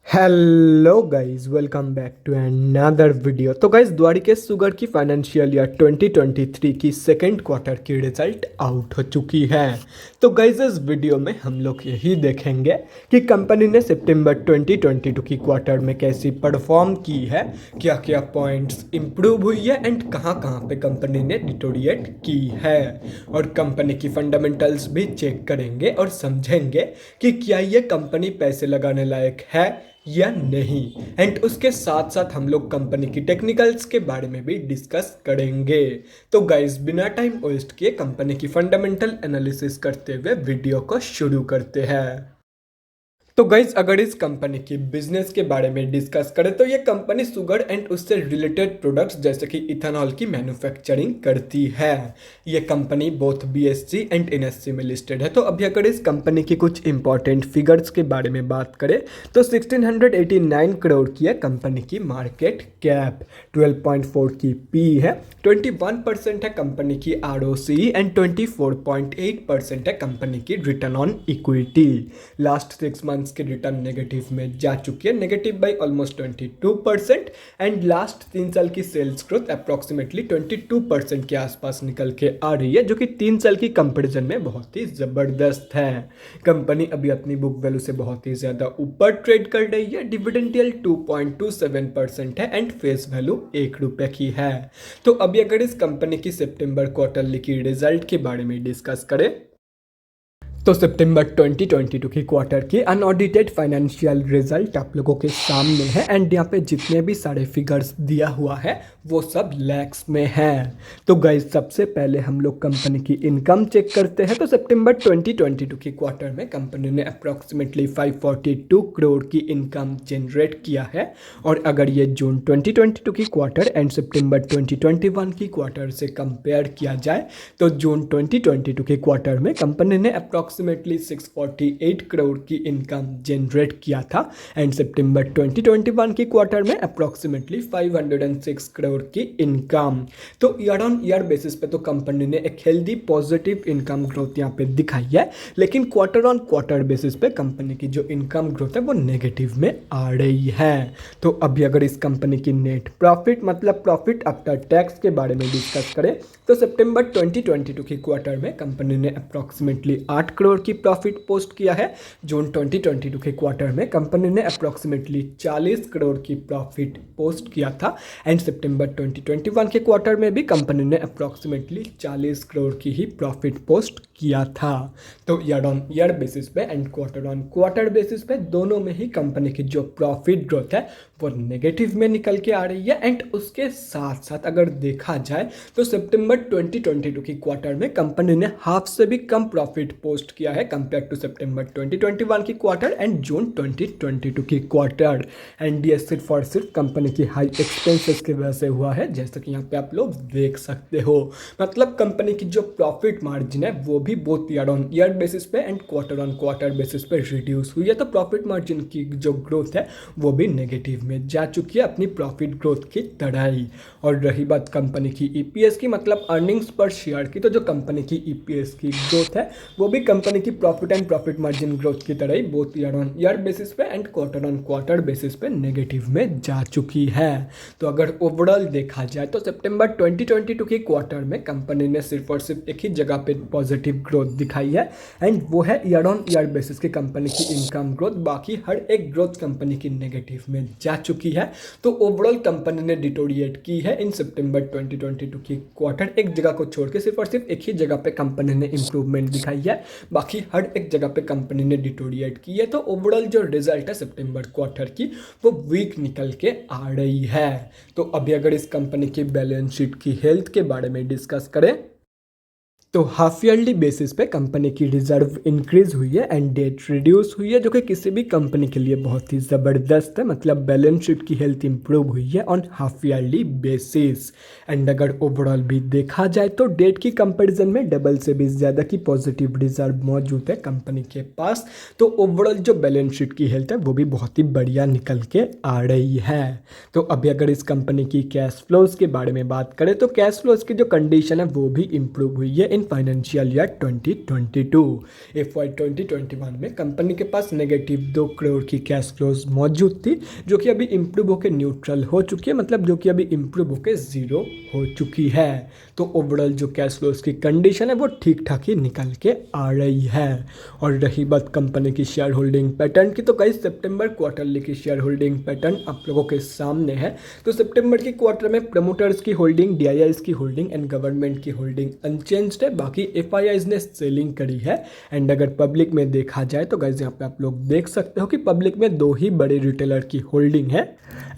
Hello guys, welcome back to another video. तो guys, Dwarikesh sugar की financial year 2023 की second quarter की result out हो चुकी है। तो गाइस, इस वीडियो में हम लोग यही देखेंगे कि कंपनी ने सितंबर 2022 की क्वार्टर में कैसी परफॉर्म की है, क्या क्या पॉइंट्स इंप्रूव हुई है एंड कहाँ कहाँ पे कंपनी ने डिटोरिएट की है। और कंपनी की फंडामेंटल्स भी चेक करेंगे और समझेंगे कि क्या ये कंपनी पैसे लगाने लायक है या नहीं। एंड उसके साथ साथ हम लोग कंपनी की टेक्निकल्स के बारे में भी डिस्कस करेंगे। तो गाइस, बिना टाइम वेस्ट किए कंपनी की फंडामेंटल एनालिसिस करते हुए वीडियो को शुरू करते हैं। तो गाइज, अगर इस कंपनी की बिजनेस के बारे में डिस्कस करें तो ये कंपनी शुगर एंड उससे रिलेटेड प्रोडक्ट्स जैसे कि इथेनॉल की मैन्युफैक्चरिंग करती है। ये company both BSc and NSC में लिस्टेड है। तो अभी अगर इस कंपनी की कुछ इंपॉर्टेंट फिगर्स के बारे में बात करें तो 1689 करोड़ की है कंपनी की मार्केट कैप, 12.4 की पी है, 21% है कंपनी की आरओसी एंड 24.8% है कंपनी की return on equity. Last 6 months के रिटर्न नेगेटिव में जा चुकी है, negative by almost 22%। And last 3 साल की सेल्स ग्रोथ अप्रॉक्सीमेटली 22% के आसपास निकल के आ रही है, जो कि 3 साल की कंपेरिजन में बहुत ही ज़बरदस्त है। कंपनी अभी अपनी बुक वैल्यू से बहुत ही ज़्यादा ऊपर ट्रेड कर रही है। डिविडेंड यील्ड 2.27% है एंड फेस वैल्यू ₹1 की है। तो अभी अगर इस कंपनी की सितंबर क्वार्टरली की रिजल्ट के बारे में डिस्कस करें तो सितंबर 2022 की क्वार्टर की अनऑडिटेड फाइनेंशियल रिजल्ट आप लोगों के सामने है। एंड यहाँ पे जितने भी सारे फिगर्स दिया हुआ है वो सब लैक्स में है। तो गाइस, सबसे पहले हम लोग कंपनी की इनकम चेक करते हैं। तो सितंबर 2022 की क्वार्टर में कंपनी ने अप्रॉक्सीमेटली 542 करोड़ की इनकम जनरेट किया है। और अगर ये जून 2022 की क्वार्टर एंड सितंबर 2021 की क्वार्टर से कंपेयर किया जाए तो जून 2022 के क्वार्टर में कंपनी ने अप्रॉक्सीमेटली 648 करोड़ की इनकम जनरेट किया था। एंड सितंबर 2021 की क्वार्टर में अप्रॉक्सीमेटली 506 करोड़ की इनकम। तो ईयर ऑन ईयर बेसिस पे तो कंपनी ने एक हेल्दी पॉजिटिव इनकम ग्रोथ यहाँ पे दिखाई है, लेकिन क्वार्टर ऑन क्वार्टर बेसिस पे कंपनी की जो इनकम ग्रोथ है वो नेगेटिव में आ रही है। तो अभी अगर इस कंपनी की नेट प्रॉफिट मतलब प्रॉफिट आफ्टर टैक्स के बारे में डिस्कस करें तो सितंबर 2022 की क्वार्टर में कंपनी ने अप्रॉक्सीमेटली 8 करोड़ की प्रॉफिट पोस्ट किया है। जून 2022 के क्वार्टर में कंपनी ने अप्रॉक्सीमेटली 40 करोड़ की प्रॉफिट पोस्ट किया था। एंड सितंबर 2021 के क्वार्टर में भी कंपनी ने अप्रॉक्सीमेटली 40 करोड़ की ही प्रॉफिट पोस्ट किया था। तो ईयर ऑन ईयर बेसिस पे and quarter on quarter basis पे दोनों में ही कंपनी की जो प्रॉफिट ग्रोथ है वो नेगेटिव में निकल के आ रही है। एंड उसके साथ साथ अगर देखा जाए तो सितंबर 2022 की क्वार्टर में कंपनी ने हाफ से भी कम प्रॉफिट पोस्ट किया है कंपेयर टू सितंबर 2021 की क्वार्टर एंड जून 2022 की क्वार्टर। एंड ये सिर्फ और सिर्फ कंपनी की हाई एक्सपेंसेस की वजह से हुआ है, जैसे कि यहाँ पे आप लोग देख सकते हो। मतलब कंपनी की जो प्रॉफिट मार्जिन है वो भी both year on year basis पे and quarter on quarter basis पे रिड्यूस हुई है। तो प्रॉफिट मार्जिन की जो ग्रोथ है वो भी नेगेटिव में जा चुकी है अपनी प्रॉफिट ग्रोथ की तरह ही। और रही बात कंपनी की ईपीएस की मतलब अर्निंग्स पर शेयर की, तो जो कंपनी की ईपीएस की ग्रोथ है वो भी कंपनी की profit and profit margin growth की तरह ही both year on year basis पे and quarter on quarter basis पे नेगेटिव में जा चुकी है। तो अगर ओवरऑल देखा जाए तो सितंबर 2022 की क्वार्टर में कंपनी ने सिर्फ और सिर्फ एक ही जगह पे पॉजिटिव ग्रोथ दिखाई है एंड वो है ईयर ऑन ईयर बेसिस की कंपनी की इनकम ग्रोथ। बाकी हर एक ग्रोथ कंपनी की नेगेटिव में जा चुकी है। तो ओवरऑल कंपनी ने डिटोरिएट की है इन सितंबर 2022 की क्वार्टर। एक जगह को छोड़ के सिर्फ और सिर्फ एक ही जगह पे कंपनी ने इंप्रूवमेंट दिखाई है, बाकी हर एक जगह पे कंपनी ने डिटोरिएट की है। तो ओवरऑल जो रिजल्ट है सितंबर क्वार्टर की वो वीक निकल के आ रही है। तो अभी अगर इस कंपनी की बैलेंस शीट की हेल्थ के बारे में डिस्कस करें तो हाफ ईयरली बेसिस पे कंपनी की रिजर्व इंक्रीज हुई है एंड डेट रिड्यूस हुई है, जो कि किसी भी कंपनी के लिए बहुत ही ज़बरदस्त है। मतलब बैलेंस शीट की हेल्थ इंप्रूव हुई है on half yearly basis. And अगर ओवरऑल भी देखा जाए तो डेट की कंपैरिजन में डबल से भी ज़्यादा की पॉजिटिव रिजर्व मौजूद है कंपनी के पास। तो ओवरऑल जो बैलेंस शीट की हेल्थ है वो भी बहुत ही बढ़िया निकल के आ रही है। तो अभी अगर इस कंपनी की कैश फ्लोज के बारे में बात करें तो कैश फ्लोज की जो कंडीशन है वो भी इंप्रूव हुई है इन फाइनेंशियल ईयर 2022। FY 2021 में कंपनी के पास नेगेटिव 2 करोड़ की कैश फ्लोज मौजूद थी, जो कि अभी इम्प्रूव होकर न्यूट्रल हो चुकी है, मतलब जो कि अभी इम्प्रूव होकर ज़ीरो हो चुकी है। तो ओवरऑल जो कैश फ्लोज की कंडीशन है वो ठीक ठाक ही निकल के आ रही है। और रही बात कंपनी की शेयर होल्डिंग पैटर्न की, तो कई सितंबर क्वार्टरली की शेयर होल्डिंग पैटर्न आप लोगों के सामने है। तो सितंबर की क्वार्टर में प्रमोटर्स की होल्डिंग, DIIs की होल्डिंग एंड गवर्नमेंट की होल्डिंग अनचेंज्ड है। बाकी FIIs ने सेलिंग करी है। एंड अगर पब्लिक में देखा जाए तो गाइस यहाँ पे आप लोग देख सकते हो कि पब्लिक में 2 ही बड़े रिटेलर की होल्डिंग है।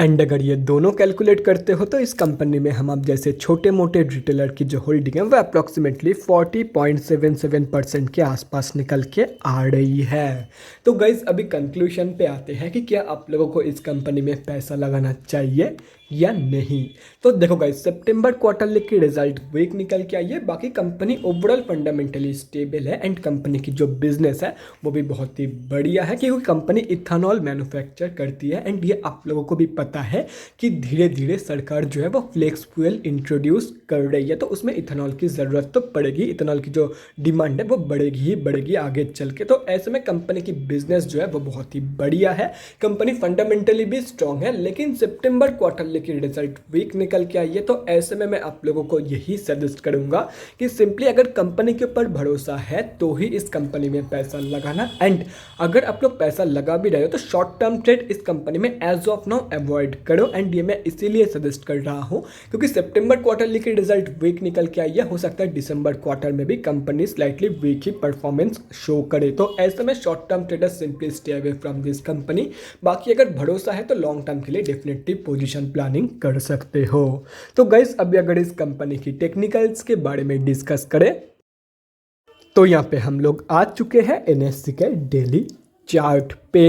एंड अगर ये दोनों कैलकुलेट करते हो तो इस कंपनी में हम आप जैसे छोटे मोटे रिटेलर की जो होल्डिंग है वो अप्रॉक्सीमेटली 40.77% के आसपास निकल के आ रही है। तो गाइज अभी कंक्लूजन पे आते हैं कि क्या आप लोगों को इस कंपनी में पैसा लगाना चाहिए या नहीं। तो देखो गाइज, सितंबर क्वार्टरली की रिजल्ट वीक निकल के आई है। बाकी कंपनी ओवरऑल फंडामेंटली स्टेबल है एंड कंपनी की जो बिजनेस है वो भी बहुत ही बढ़िया है, क्योंकि कंपनी इथेनॉल मैन्युफैक्चर करती है। एंड ये आप लोगों को भी पता है कि धीरे धीरे सरकार जो है वो फ्लेक्स फ्यूल इंट्रोड्यूस कर रही है, तो उसमें इथेनॉल की ज़रूरत तो पड़ेगी। इथेनॉल की जो डिमांड है वो बढ़ेगी ही बढ़ेगी आगे चल के। तो ऐसे में कंपनी की बिजनेस जो है वो बहुत ही बढ़िया है। कंपनी फंडामेंटली भी स्ट्रांग है, लेकिन सितंबर क्वार्टरली की रिजल्ट वीक निकल के आई है। तो ऐसे में मैं आप लोगों को यही सजेस्ट करूंगा कि सिंपली अगर कंपनी के ऊपर भरोसा है तो ही इस कंपनी में पैसा लगाना। एंड अगर आप लोग पैसा लगा भी रहे हो तो शॉर्ट टर्म ट्रेड इस कंपनी में एज ऑफ नाउ अवॉइड करो। एंड ये मैं इसीलिए सजेस्ट कर रहा हूं क्योंकि सितंबर क्वार्टरली की रिजल्ट वीक निकल के आई है। हो सकता है दिसंबर क्वार्टर में भी कंपनी स्लाइटली वीक ही परफॉर्मेंस शो करे। तो ऐसे में short term traders simply stay away from this company. बाकी अगर भरोसा है तो लॉन्ग टर्म के लिए डेफिनेटली पोजीशन प्लानिंग कर सकते हो। तो गाइस अभी अगर इस कंपनी की टेक्निकल्स के बारे में डिस्कस करें तो यहाँ पे हम लोग आ चुके हैं NSE के डेली चार्ट पे।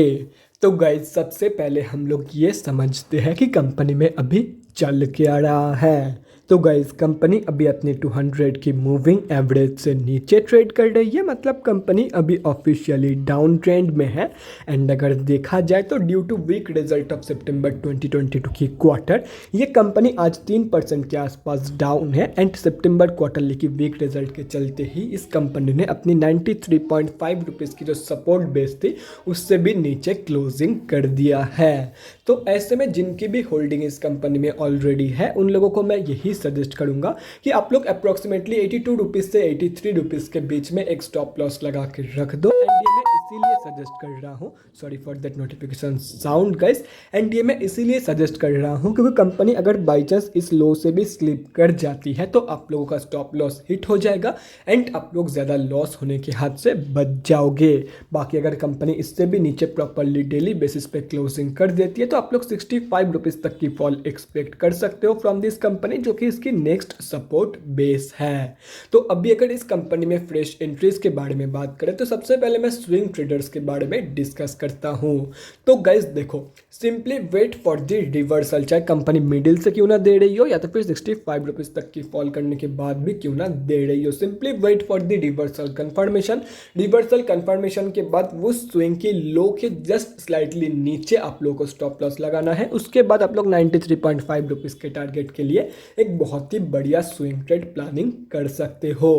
तो गाइस सबसे पहले हम लोग ये समझते हैं कि कंपनी में अभी चल क्या रहा है। तो गाइस कंपनी अभी अपनी 200 की मूविंग एवरेज से नीचे ट्रेड कर रही है, मतलब कंपनी अभी ऑफिशियली डाउन ट्रेंड में है। एंड अगर देखा जाए तो due to weak result of सितंबर 2022 की क्वार्टर, ये कंपनी आज 3% के आसपास डाउन है। एंड सितंबर क्वार्टरली की वीक रिजल्ट के चलते ही इस कंपनी ने अपनी 93.5 रुपीज़ की जो सपोर्ट बेस थी उससे भी नीचे क्लोजिंग कर दिया है। तो ऐसे में जिनकी भी होल्डिंग इस कंपनी में ऑलरेडी है उन लोगों को मैं यही सजेस्ट करूंगा कि आप लोग अप्रॉक्सीमेटली 82 रुपीज़ से 83 रुपीज़ के बीच में एक स्टॉप लॉस लगा के रख दो। एंड ये मैं इसीलिए सजेस्ट कर रहा हूँ, sorry for that notification sound guys. And ये मैं इसीलिए सजेस्ट कर रहा हूँ क्योंकि कंपनी अगर बाई चांस इस लो से भी स्लिप कर जाती है तो आप लोगों का स्टॉप लॉस हिट हो जाएगा एंड आप लोग ज़्यादा लॉस होने के हाथ से बच जाओगे। बाकी अगर कंपनी इससे भी नीचे प्रॉपरली डेली बेसिस पे क्लोजिंग कर देती है तो आप लोग 65 रुपीज़ तक की फॉल एक्सपेक्ट कर सकते हो फ्रॉम दिस कंपनी, जो कि इसकी नेक्स्ट सपोर्ट बेस है। तो अभी अगर इस कंपनी में फ्रेश एंट्रीज के बारे में बात करें तो सबसे पहले मैं स्विंग ट्रेडर्स के बारे में डिस्कस करता हूं। तो गाइस देखो, simply wait for the reversal, चाहे कंपनी मिडिल से क्यों ना दे रही हो या तो फिर 65 रुपीज़ तक की फॉल करने के बाद भी क्यों ना दे रही हो, simply wait for the reversal confirmation. Reversal confirmation के बाद वो स्विंग की लो के जस्ट स्लाइटली नीचे आप लोगों को स्टॉप लॉस लगाना है। उसके बाद आप लोग 93.5 रुपीज़ के टारगेट के लिए एक बहुत ही बढ़िया स्विंग ट्रेड प्लानिंग कर सकते हो।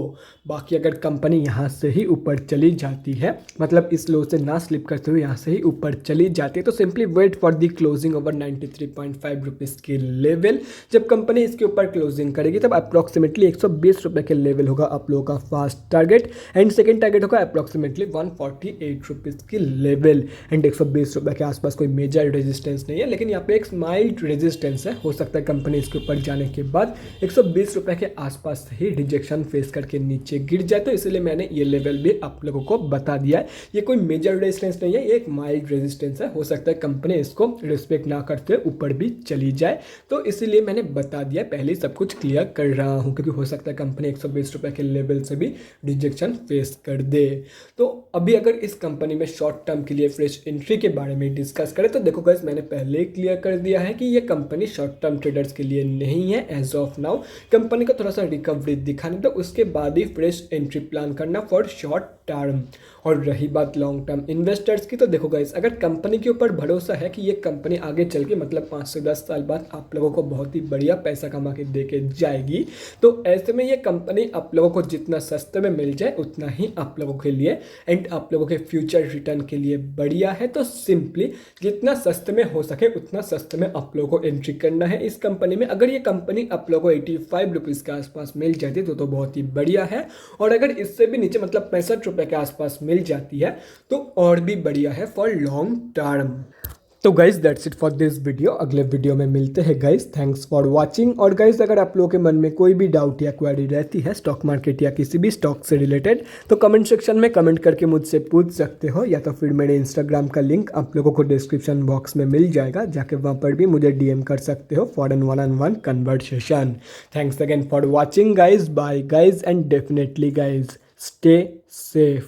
बाकी अगर कंपनी यहाँ से ही ऊपर चली जाती है, मतलब इस लो से ना स्लिप करते हुए यहाँ से ही ऊपर चली जाती है, तो simply wait for the closing over 93.5 rupees के लेवल। जब कंपनी इसके ऊपर क्लोजिंग करेगी तब अप्रॉक्सीमेटली 120 रुपये के लेवल होगा आप लोगों का first target and second target होगा अप्रॉक्सीमेटली 148 रुपीज़ की लेवल। एंड 120 रुपये के आसपास कोई मेजर रेजिस्टेंस नहीं है, लेकिन यहाँ पे एक माइल्ड रेजिस्टेंस है। हो सकता है कंपनी इसके ऊपर जाने के बाद 120 रुपये के आसपास ही रिजेक्शन फेस करके नीचे गिर जाए, तो इसलिए मैंने ये लेवल भी आप लोगों को बता दिया है। ये कोई मेजर रेजिस्टेंस नहीं है, ये एक माइल्ड रेजिस्टेंस है। हो सकता है कंपनी इसको रिस्पेक्ट ना करते ऊपर भी चली जाए, तो इसीलिए मैंने बता दिया, पहले सब कुछ क्लियर कर रहा हूँ क्योंकि हो सकता है कंपनी 120 रुपये के लेवल से भी रिजेक्शन फेस कर दे। तो अभी अगर इस कंपनी में शॉर्ट टर्म के लिए फ्रेश एंट्री के बारे में डिस्कस करें तो देखो गाइस, मैंने पहले क्लियर कर दिया है कि ये कंपनी शॉर्ट टर्म ट्रेडर्स के लिए नहीं है एज ऑफ नाउ। कंपनी को थोड़ा सा रिकवरी दिखाने दो, उसके बाद ही फ्रेश एंट्री प्लान करना फॉर शॉर्ट टर्म। और रही बात लॉन्ग टर्म इन्वेस्टर्स की, तो देखो गाइस, अगर कंपनी के ऊपर भरोसा है कि ये कंपनी आगे चल के मतलब 5 से 10 साल बाद आप लोगों को बहुत ही बढ़िया पैसा कमा के दे के जाएगी, तो ऐसे में ये कंपनी आप लोगों को जितना सस्ते में मिल जाए उतना ही आप लोगों के लिए एंड आप लोगों के फ्यूचर रिटर्न के लिए बढ़िया है। तो सिंपली जितना सस्ते में हो सके उतना सस्ते में आप लोगों को एंट्री करना है इस कंपनी में। अगर ये कंपनी आप लोगों को 85 रुपीज़ के आसपास मिल जाती तो बहुत ही बढ़िया है, और अगर इससे भी नीचे मतलब 65 रुपये के आसपास मिल जाती है तो और भी बढ़िया है फॉर लॉन्ग टर्म। तो guys that's it for this video. अगले वीडियो में मिलते हैं गाइज। Thanks for watching. और गाइज अगर आप लोगों के मन में कोई भी डाउट या क्वेरी रहती है स्टॉक मार्केट या किसी भी स्टॉक से रिलेटेड, तो कमेंट सेक्शन में कमेंट करके मुझसे पूछ सकते हो, या तो फिर मेरे इंस्टाग्राम का लिंक आप लोगों को डिस्क्रिप्शन बॉक्स में मिल जाएगा, जाके वहाँ पर भी मुझे DM कर सकते हो for an 1-on-1 conversation. Thanks again for watching guys. Bye guys and definitely guys stay safe.